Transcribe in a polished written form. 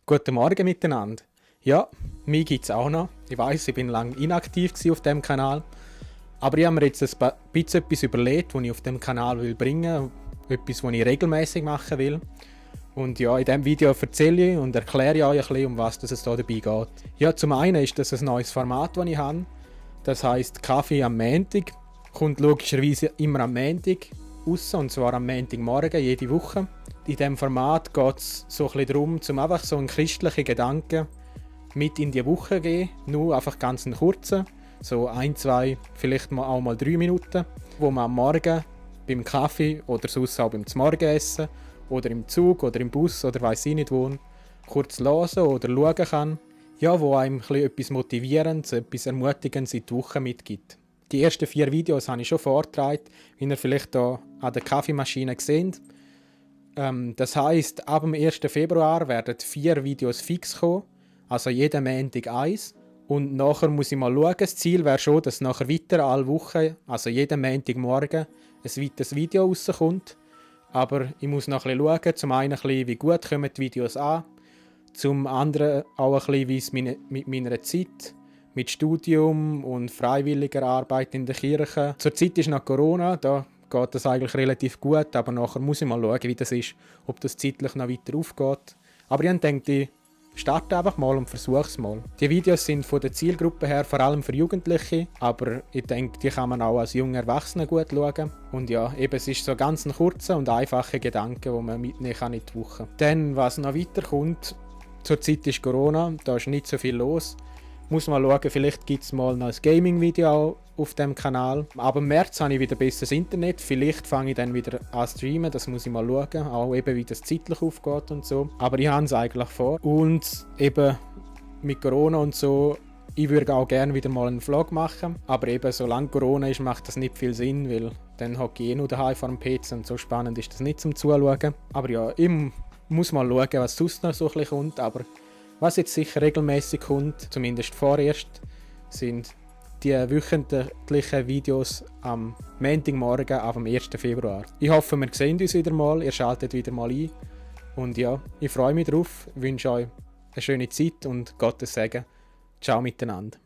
Guten Morgen miteinander. Ja, mich gibt es auch noch. Ich weiss, ich bin lange inaktiv auf dem Kanal. Aber ich habe mir jetzt ein bisschen etwas überlegt, was ich auf dem Kanal bringen will. Etwas, was ich regelmäßig machen will. Und ja, in diesem Video erzähle ich und erkläre ich euch ein bisschen, um was es hier dabei geht. Ja, zum einen ist das ein neues Format, das ich habe. Das heisst Kaffee am Montag. Kommt logischerweise immer am Montag raus, und zwar am Montagmorgen, jede Woche. In diesem Format geht es so ein bisschen darum, um einfach so einen christlichen Gedanken mit in die Woche zu geben. Nur einfach ganz einen kurzen, so 1, 2, vielleicht auch mal 3 Minuten, wo man am Morgen beim Kaffee oder sonst auch beim Morgenessen oder im Zug oder im Bus oder weiss ich nicht wo, kurz hören oder schauen kann. Ja, wo einem etwas Motivierendes, etwas Ermutigendes in die Woche mitgibt. Die ersten 4 Videos habe ich schon vorgetragen, wie ihr vielleicht hier an der Kaffeemaschine seht. Das heisst, ab dem 1. Februar werden 4 Videos fix kommen, also jeden Montag 1. Und nachher muss ich mal schauen, das Ziel wäre schon, dass nachher weiter alle Wochen, also jeden Montagmorgen, ein weiteres Video rauskommt. Aber ich muss noch ein bisschen schauen, zum einen ein bisschen, wie gut kommen die Videos an, zum anderen auch ein bisschen, wie es mit meiner Zeit, mit Studium und freiwilliger Arbeit in der Kirche. Zurzeit ist noch Corona, da geht das eigentlich relativ gut, aber nachher muss ich mal schauen, wie das ist, ob das zeitlich noch weiter aufgeht. Aber ich denke, ich starte einfach mal und versuche es mal. Die Videos sind von der Zielgruppe her vor allem für Jugendliche, aber ich denke, die kann man auch als junger Erwachsener gut schauen. Und ja, eben, es ist so ganz ein kurzer und einfacher Gedanke, den man mitnehmen kann in die Woche. Dann, was noch weiterkommt, zurzeit ist Corona, da ist nicht so viel los. Muss mal schauen, vielleicht gibt es mal noch ein Gaming-Video auf dem Kanal. Aber im März habe ich wieder besseres Internet. Vielleicht fange ich dann wieder an zu streamen, das muss ich mal schauen. Auch eben, wie das zeitlich aufgeht und so. Aber ich habe es eigentlich vor. Und eben mit Corona und so, ich würde auch gerne wieder mal einen Vlog machen. Aber eben, solange Corona ist, macht das nicht viel Sinn, weil dann hocke ich nur daheim vor dem PC und so spannend ist das nicht zum Zuschauen. Aber ja, ich muss mal schauen, was sonst noch so ein bisschen kommt. Aber was jetzt sicher regelmäßig kommt, zumindest vorerst, sind die wöchentlichen Videos am Montagmorgen ab dem 1. Februar. Ich hoffe, wir sehen uns wieder mal, ihr schaltet wieder mal ein. Und ja, ich freue mich drauf, wünsche euch eine schöne Zeit und Gottes Segen. Ciao miteinander.